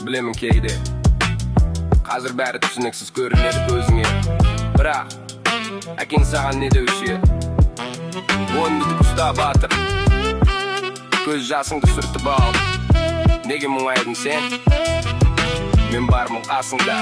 Bilemin кейде қазір бәрі түсініксіз көрінеді көзіңе, бірақ әкең саған не деуші еді? Бойыңды тік ұста батыр, көз жасыңды сүртіп ал. Неге мұңайдың сен? Мен бармын қасыңда.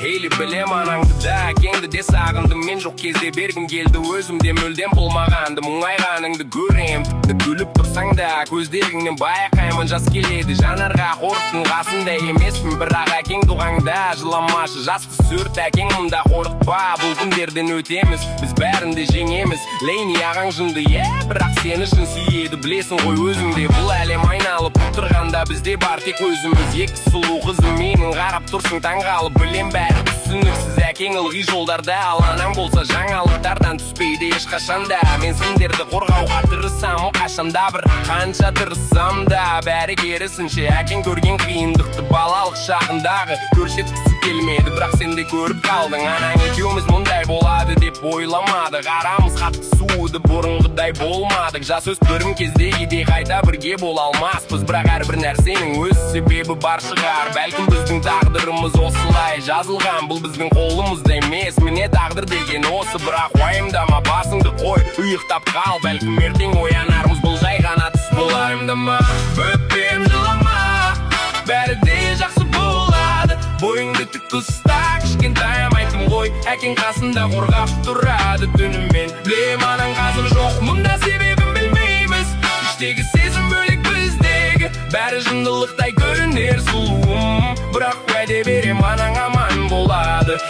Хейлі білем анаңды да, әкеңді де сағындым. Мен жоқ кезде бергім келді, өзімде мүлдем болмағанды. Мұңайғаныңды көрем, тіпті күліп тұрсаң да, көздеріңнен байқаймын жас келеді. Жанарға қорықтың қасында емеспін, бірақ әкең дұғаңда. Жыламашы жасты сүрт, әкең мұнда қорықпа. Бұл күндерден өтеміз, біз бәрінде жеңеміз. Лейни ағаң жынды, бірақ сен үшін сүйеді. Білесің ғой өзіңде, бұл әлем айналып тұрғанда бізде бар тек өзіміз. Екі сұлу қызым менің қарап тұрсың таңғалып, білем бәрі түсініксіз әкең ылғи жолдарда. Ал анаң болса жаңалықтардан түспейді ешқашанда. Мен сендерді қорғауға тырысам, қашанда бір қанша тырыссам да, бәрі керісінше. Әкең көрген қиындықты балалық шағындағы көрсеткісі келмеді, бірақ сен де көріп қалдың. Анаң екеуміз мұндай болады деп ойламадық, арамыз қатты суыды, бұрынғыдай болмадық. Жасөспірім кездегідей қайта бірге бола алмаспыз, бірақ әрбір нәрсенің өз себебі бар шығар. Бәлкім біздің тағдырымыз осылай жазылған, бұл біздің қолымызда емес. Міне тағдыр деген осы, бірақ уайымдама, басыңды қой, ұйықтап қал. Бәлкім ертең оянармыз, бұл жай ғана түс болар. Уайымдама, өкпем жылама, бәрі де жақсы болады. Бойыңды тік ұста, кішкентайым айттым ғой, әкең қасында қорғап тұрады түнімен. Білем анаң қазір жоқ, мұнда себебін білмейміз. Іштегі сезім бөлек біздегі, бәрі жындылықтай көрінер сұлуым, бірақ уәде берем анаң аман болады.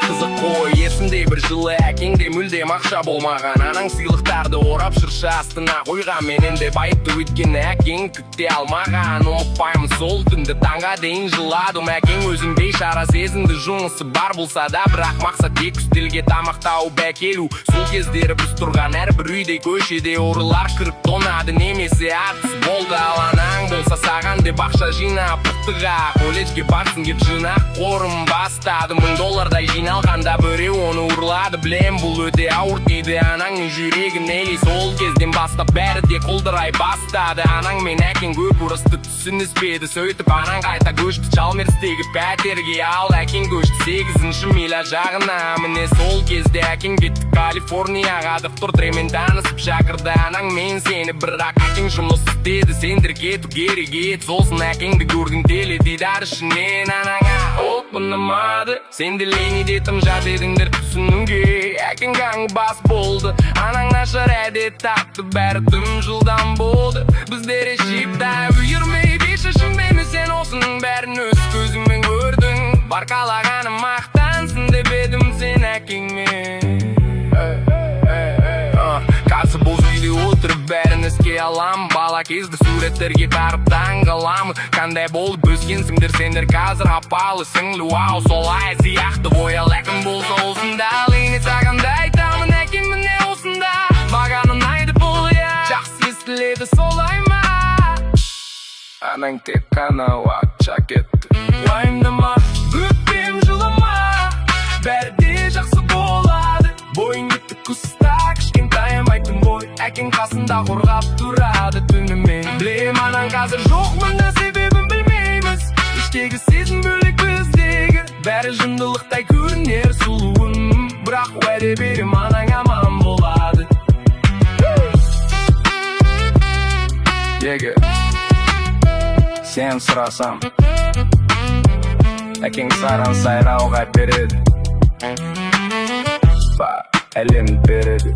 Қызық қой, есімде бір жылы әкеңде мүлдем ақша болмаған. Анаң сыйлықтарды орап шырша астына қойған, мен енді байыпты өйткені әкең күте алмаған. Ұмытпаймын сол түнді, таңға дейін жыладым. Әкең өзін бейшара сезінді, жұмысы бар болса да, бірақ мақсат тек үстелге тамақ тауып әкелу. Сол кездері біз тұрған әрбір үйде, көшеде ұрылар кіріп тонады, немесе атыс болды. Ал анаң болса саған деп ақша жинап ұқтыға, колледжге барсын кеп жинақ қорым бастады. $1000 жиналғанда біреу оны ұрлады. Білем бұл өте ауыр дейді анаңның жүрегін, елей сол кезден бастап бәрі де құлдырай бастады. Анаң мен әкең көп ұрысты, түсініспеді, сөйтіп анаң қайта көшті Чалмерстегі пәтерге. Ал әкең көшті 8-ші миля жағына. Міне сол кезде әкең кетті Калифорнияға, доктор-дремен танысып шақырды анаң мен сені, бірақ әкең жұмыс істеді, сендер кету керек еді. Сосын әкеңді көргін теледидар ішінен анаңа ұнамады. Сенде Лейниде тым жат едіңдер түсінуге, әкең гаң бас болды. Анаң нашар әдет тапты, бәрі тым жылдан болды. Біздер ешіптай үйірмейді шешімбені, сен осының бәрін өз көзімен көрдің. Бар қалағаным мақтансын деп едім сен әкеңмен. Қазір бұл үйде отырып бәрін іске алам, бала кезді суреттерге қарып таңғаламын. Қандай болып өскенсіңдер сендер қазір, апалы сіңлі, ау солай сияқты боял. Әкім болса осында, Лейни сағанда айтамын, әкең міне осында. Маған ұнайды бұл, жақсы естіледі солай ма? Анаң тек қана уақытша кетті. Уайымдама, өкпем жылама, бәрі де жақсы болады. Бойыңды тік ұста, кішкентайым айттым ғой, әкең қасында қорғап тұрады түнімен. Білем анаң қазір жоқ, мұнда себебін білмейміз. Іштегі сезім бөлек біздегі, бәрі жындылықтай көрінер сұлуым, бірақ уәде берем анаң аман болады. Егер сен сұрасам, әкең саған сайрауға береді, әлем береді.